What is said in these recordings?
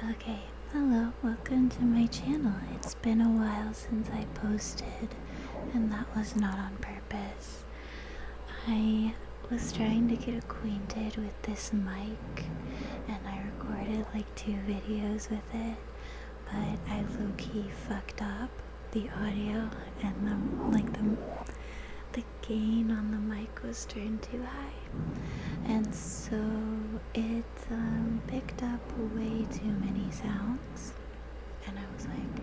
Okay, hello, welcome to my channel. It's been a while since I posted, and that was not on purpose. I was trying to get acquainted with this mic, and I recorded like 2 videos with it, but I low-key fucked up the audio, and the gain on the mic was turned too high, and so it picked up way too many sounds, and I was like,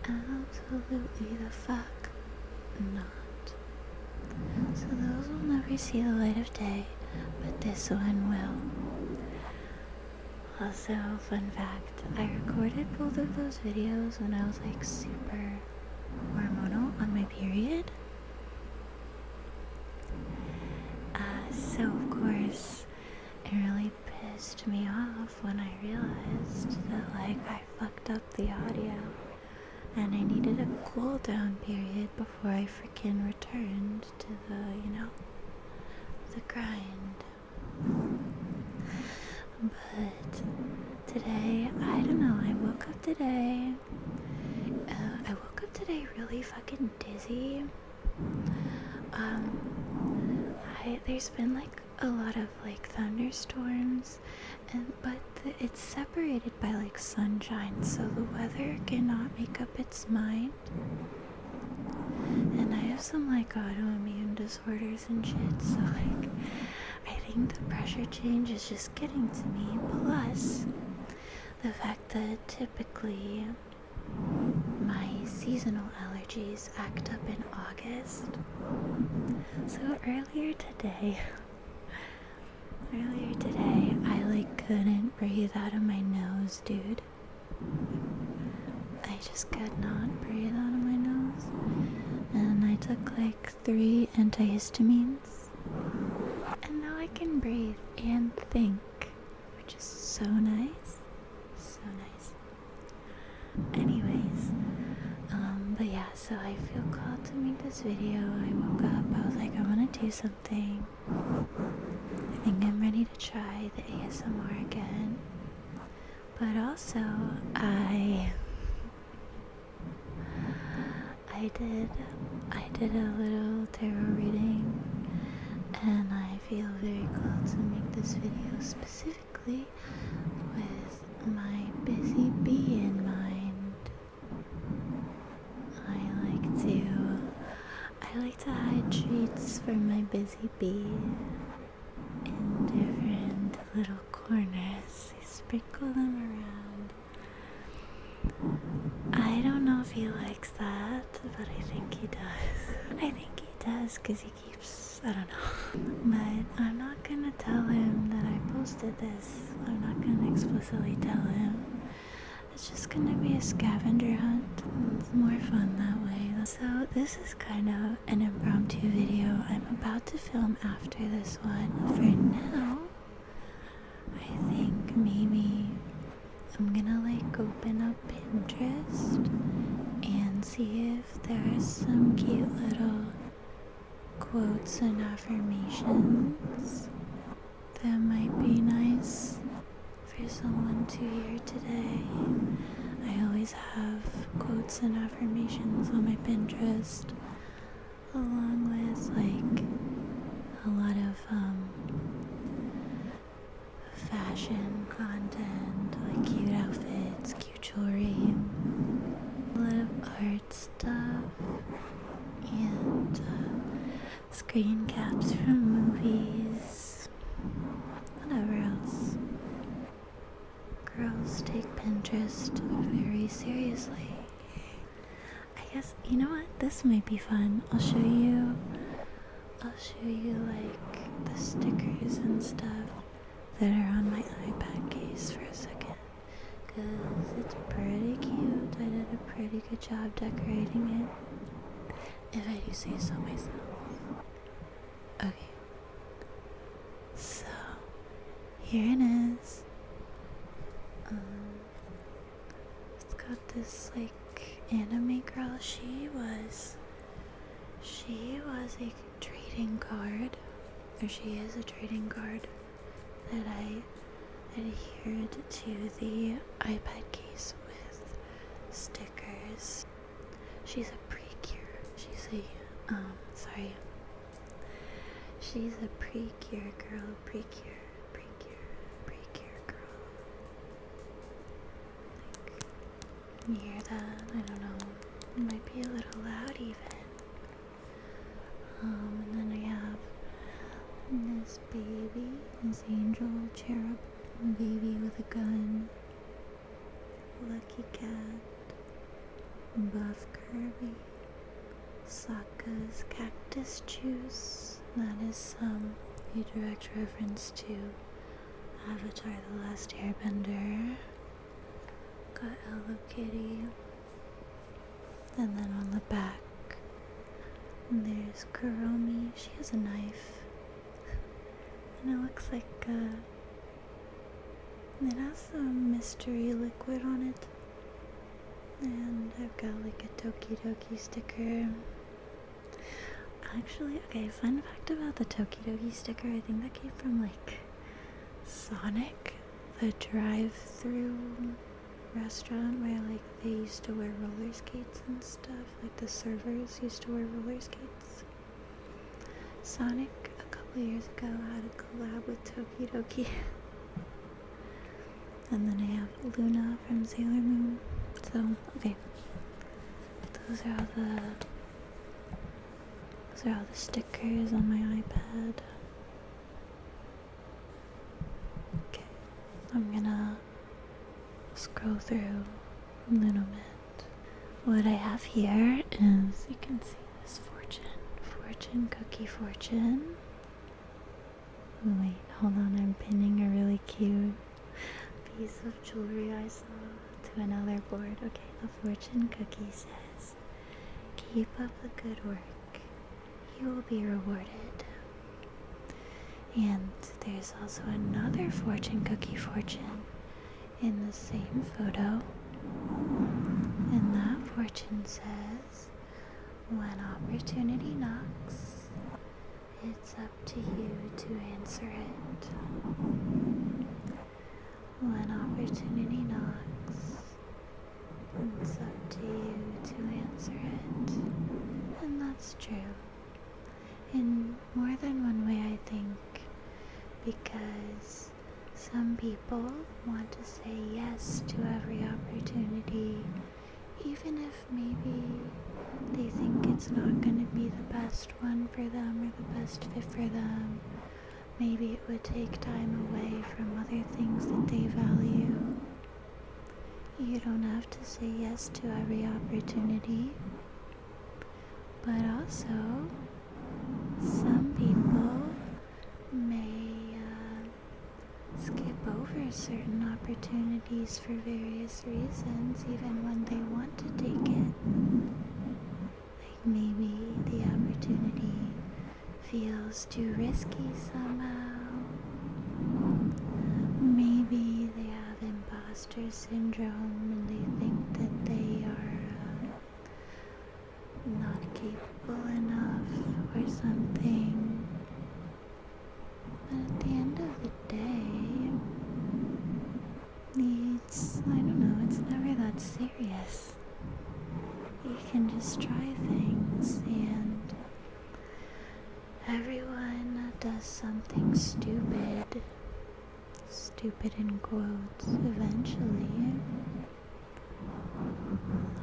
absolutely the fuck not. So those will never see the light of day, but this one will. Also, fun fact, I recorded both of those videos when I was like super hormonal on my period. So of course, it really pissed me off when I realized that like I fucked up the audio and I needed a cool down period before I freaking returned to the grind. But today, I don't know, I woke up today really fucking dizzy. There's been like a lot of like thunderstorms, but it's separated by like sunshine, so the weather cannot make up its mind. And I have some like autoimmune disorders and shit, so like I think the pressure change is just getting to me, plus the fact that typically my seasonal allergies act up in August. So earlier today, I like couldn't breathe out of my nose, dude. I just could not breathe out of my nose. And I took like 3 antihistamines. And now I can breathe and think, which is so nice. So nice. Anyways, but yeah, so I feel called to make this video. I woke up, I was like, I want to do something. I think I'm ready to try the ASMR again. But also, I did a little tarot reading, and I feel very called to make this video specifically with my busy bee in mind. I like to hide treats for my busy bee in different little corners. I sprinkle them around. I don't know if he likes that, but I think he does. I think he does because he keeps, I don't know. But I'm not gonna tell him that I posted this. I'm not gonna explicitly tell him. It's just gonna be a scavenger hunt. It's more fun that way. So this is kind of an impromptu video. I'm about to film after this one. For now, I think maybe I'm gonna like open up Pinterest and see if there's some cute little quotes and affirmations that might be nice for someone to hear today. I always have quotes and affirmations on my Pinterest, along with like a lot of fashion content, like cute outfits, cute jewelry, a lot of art stuff, and screen caps from movies, whatever else. Girls take Pinterest very seriously. I guess, you know what? This might be fun. I'll show you like the stickers and stuff that are on my iPad case for a second. Cause it's pretty cute. I did a pretty good job decorating it, if I do say so myself. Okay. So, here it is. It's got this like anime girl. She was a trading card, or she is a trading card that I adhered to the iPad case with stickers. She's a precure. She's a precure girl. Precure girl. Like, you hear that? I don't know. It might be a little loud even. And then I have this baby, this angel cherub baby with a gun. Lucky cat. Buff Kirby. Sokka's cactus juice. That is a direct reference to Avatar The Last Airbender. Got Hello Kitty. And then on the back, there's Kuromi. She has a knife. And it looks like it has some mystery liquid on it. And I've got like a Tokidoki sticker. Actually, okay, fun fact about the Tokidoki sticker, I think that came from like Sonic, the drive-through restaurant where like they used to wear roller skates and stuff. Like the servers used to wear roller skates. Sonic a couple years ago had a collab with Tokidoki. And then I have Luna from Sailor Moon. So, okay. Those are all the stickers on my iPad. Okay. I'm gonna scroll through a little bit. What I have here is, you can see this fortune cookie fortune. Wait, hold on, I'm pinning a really cute piece of jewelry I saw to another board. Okay, the fortune cookie says, keep up the good work, you will be rewarded. And there's also another fortune cookie fortune in the same photo, and that fortune says, when opportunity knocks, it's up to you to answer it. When opportunity knocks, it's up to you to answer it. And that's true. In more than one way, I think, because some people want to say yes to every opportunity, even if maybe they think it's not going to be the best one for them or the best fit for them. Maybe it would take time away from other things that they value. You don't have to say yes to every opportunity, but also some people may skip over certain opportunities for various reasons, even when they want to take it. Like maybe the opportunity feels too risky somehow. Maybe they have imposter syndrome and they think that they are not capable enough or something. But at the end of the day, it's never that serious. You can just try things, and everyone does something stupid in quotes, eventually.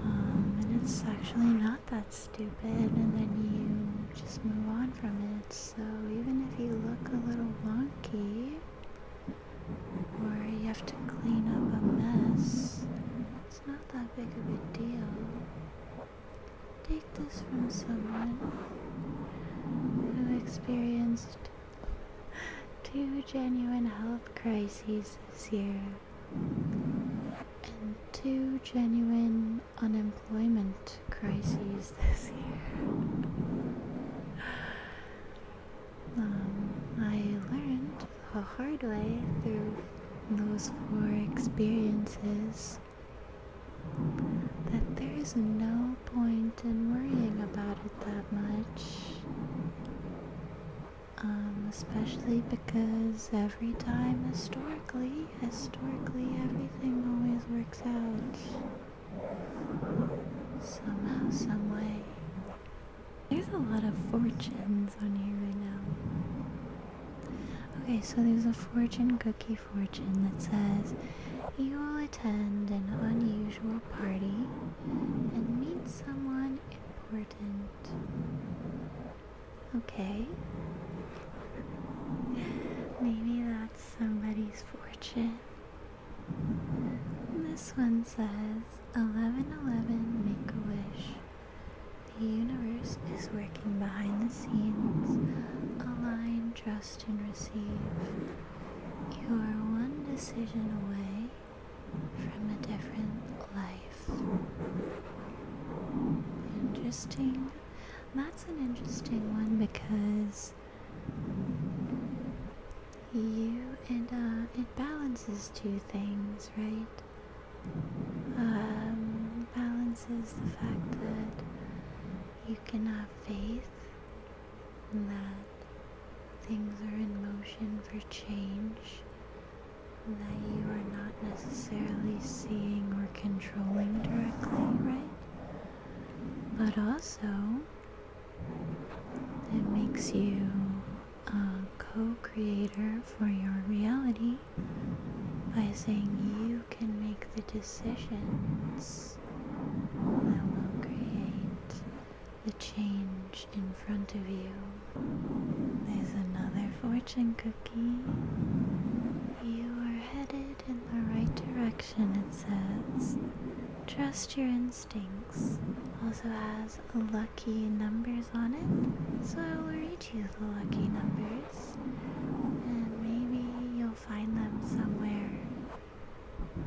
And it's actually not that stupid, and then you just move on from it. So even if you look a little wonky, or you have to clean up a mess, it's not that big of a deal. Take this from someone who experienced 2 genuine health crises this year and 2 genuine unemployment crises this year. I learned the hard way through those 4 experiences that there is no point in worrying about it that much. especially because every time historically, everything always works out. Somehow, some way. There's a lot of fortunes on here right now. Okay, so there's a fortune cookie fortune that says, you will attend an unusual party and meet someone important. Okay. Maybe that's somebody's fortune. This one says, 1111, make a wish. The universe is working behind the scenes. Align, trust, and receive. You are one decision away from a different life. Interesting. That's an interesting one because it balances two things, right? Balances the fact that you can have faith that things are in motion for change, that you are not necessarily seeing or controlling directly, right? But also, it makes you a co-creator for your reality by saying you can make the decisions that will create the change in front of you. There's another fortune cookie. You are headed in the right direction, it says. Trust your instincts. Also has lucky numbers on it, so I will read you the lucky numbers, and maybe you'll find them somewhere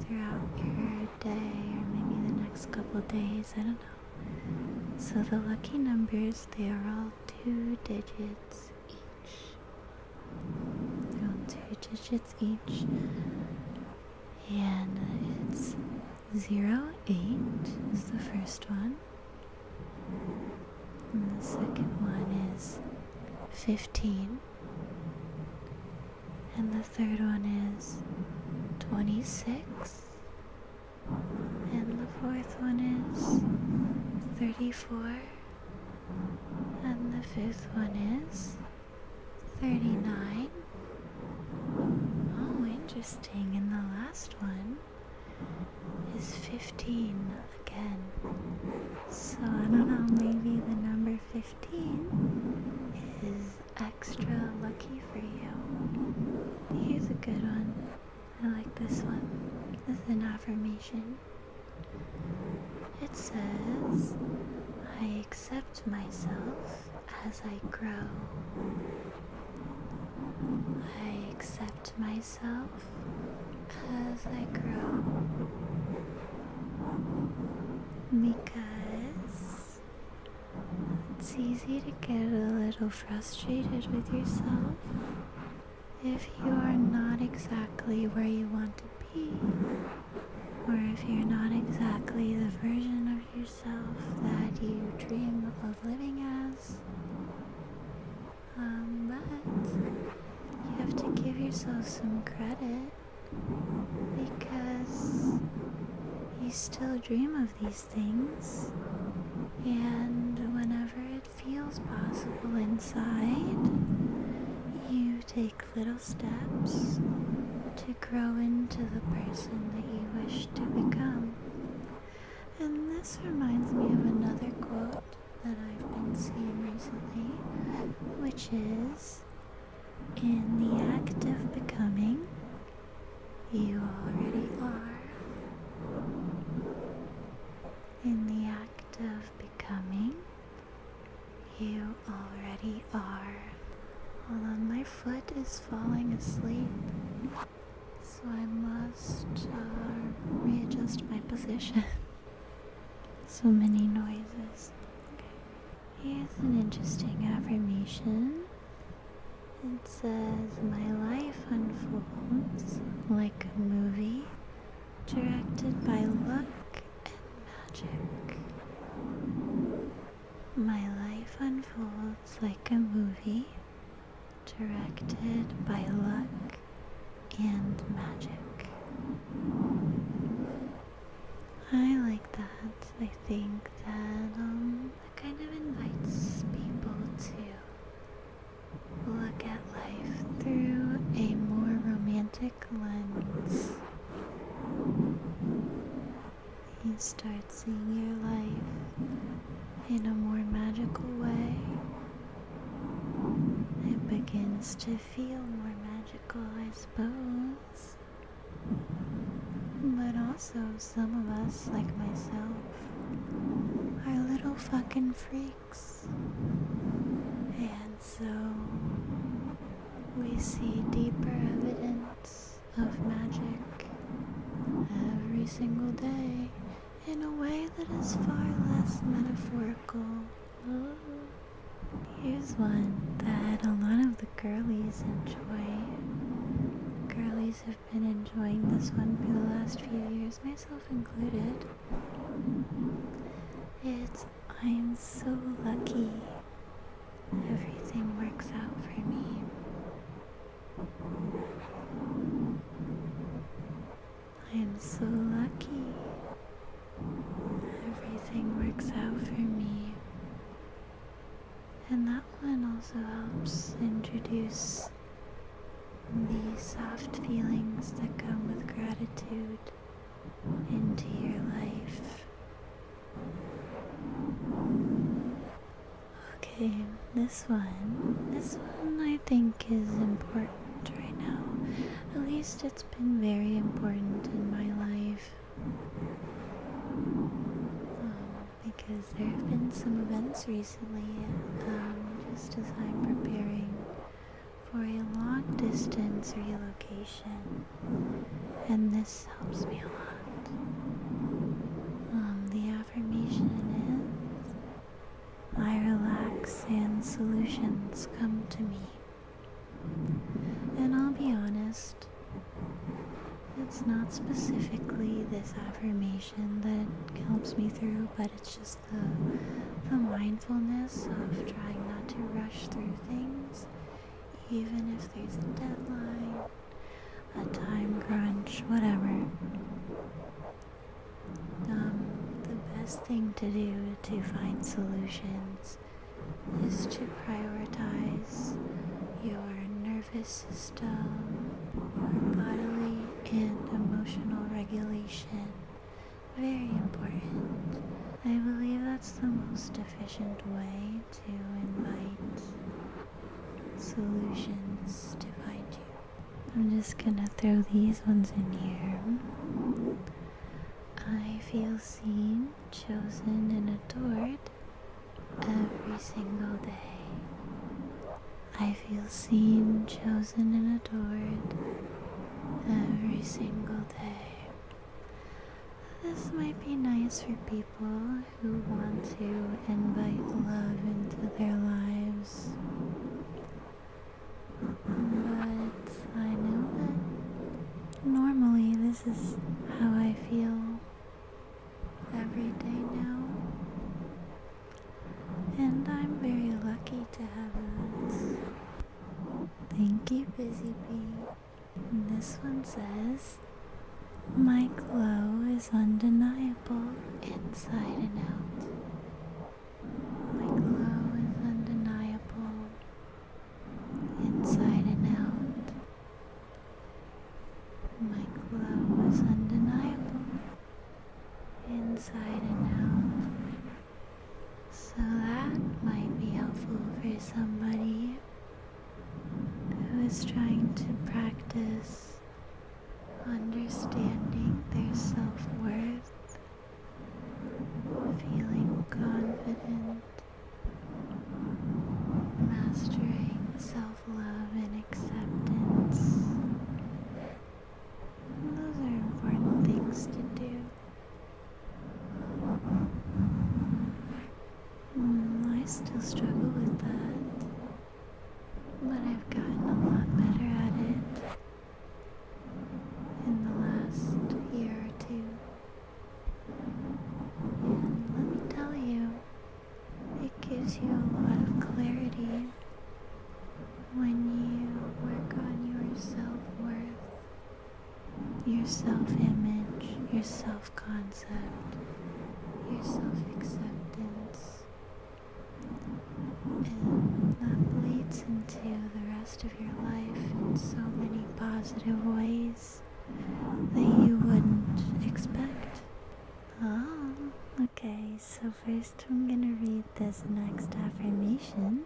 throughout your day, or maybe the next couple days, I don't know. So the lucky numbers, they are all 2 digits each. They're all 2 digits each, and it's 08 is the first one, and the second one is 15, and the third one is 26, and the fourth one is 34, and the fifth one is 39. Oh, interesting. And the last one is 15 again. So I don't know, maybe the number 15 is extra lucky for you. Here's a good one. I like this one. This is an affirmation. It says, I accept myself as I grow. I accept myself as I grow. Because it's easy to get a little frustrated with yourself if you are not exactly where you want to be, or if you're not exactly the version of yourself that you dream of living as. But you have to give yourself some credit because you still dream of these things, and whenever it feels possible inside, you take little steps to grow into the person that you wish to become. And this reminds me of another quote that I've been seeing recently, which is, in the act of becoming, you already are. In the act of becoming, you already are. Hold on, my foot is falling asleep, so I must readjust my position. So many noises. Okay. Here's an interesting affirmation. It says, my life unfolds like a movie directed by luck and magic. My life unfolds like a movie directed think that it kind of invites people to look at life through a more romantic lens. You start seeing your life in a more magical way. It begins to feel more magical, I suppose. But also, some of us, like myself, are little fucking freaks. And so, we see deeper evidence of magic every single day in a way that is far less metaphorical. Here's one that a lot of the girlies enjoy. Girlies have been enjoying this one for the last few years, myself included. It's, I'm so lucky. Everything works out for me. I am so lucky. Everything works out for me. And that one also helps introduce the soft feelings that come with gratitude into your life. Okay, this one I think is important right now. At least it's been very important in my life. Because there have been some events recently, just as I'm preparing for a long distance relocation, and this helps me a lot. The affirmation is, I relax and solutions come to me. And I'll be honest, it's not specifically this affirmation that helps me through, but it's just the mindfulness of trying not to rush through things, even if there's a deadline, a time crunch, whatever. The best thing to do to find solutions is to prioritize your nervous system, your bodily and emotional regulation. Very important. I believe that's the most efficient way to invite solutions to find you. I'm just gonna throw these ones in here. I feel seen, chosen, and adored every single day. I feel seen, chosen, and adored every single day. This might be nice for people who want to invite love into their lives. But I know that normally this is how I feel every day now. And I'm very lucky to have that. Thank you, Busy Bee. And this one says, my glow is undeniable inside and out. My glow is undeniable inside and out. My glow is undeniable inside and out. So that might be helpful for somebody who is trying to practice understanding their self-worth, feeling confident, mastering self-love and acceptance. Those are important things to do. I still struggle with that, but I've gotten a lot better at it in the last your self-concept, your self-acceptance, and that bleeds into the rest of your life in so many positive ways that you wouldn't expect. Oh, okay, so first I'm gonna read this next affirmation,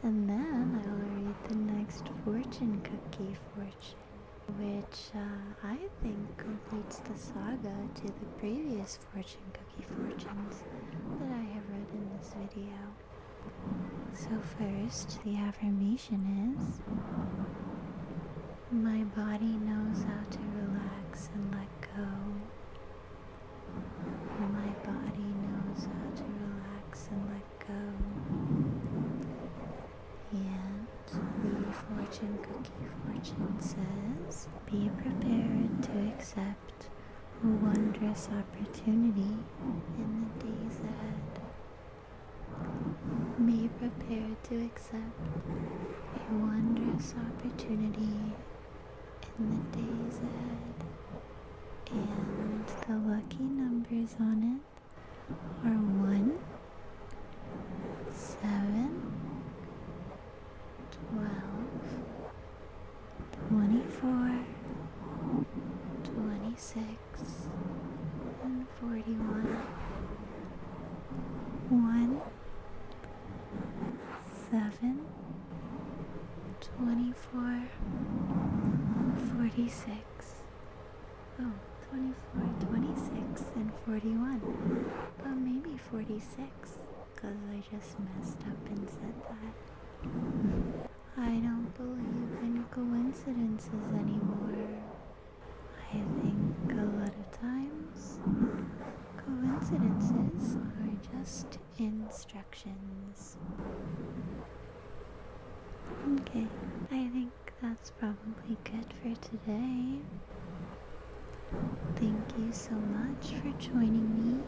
and then I will read the next fortune cookie fortune, which I think completes the saga to the previous fortune cookie fortunes that I have read in this video. So first, the affirmation is, my body knows how to relax and let go. My body knows how to relax and let go. And the fortune cookie fortune says, be prepared to accept a wondrous opportunity in the days ahead. Be prepared to accept a wondrous opportunity in the days ahead. And the lucky numbers on it are 1, 7, 12, 24, 26, and 41. 1, 7, 24, 46. Oh, 24, 26, and 41. But maybe 46, because I just messed up and said that. I don't believe in coincidences anymore. I think a lot of times coincidences are just instructions. Okay, I think that's probably good for today. Thank you so much for joining me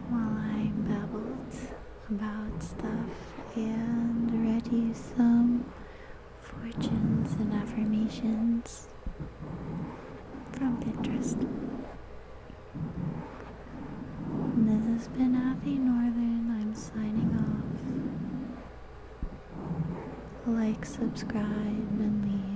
while I babbled about stuff and read you some fortunes and affirmations from Pinterest. This has been Avi Northern. I'm signing off. Like, subscribe, and leave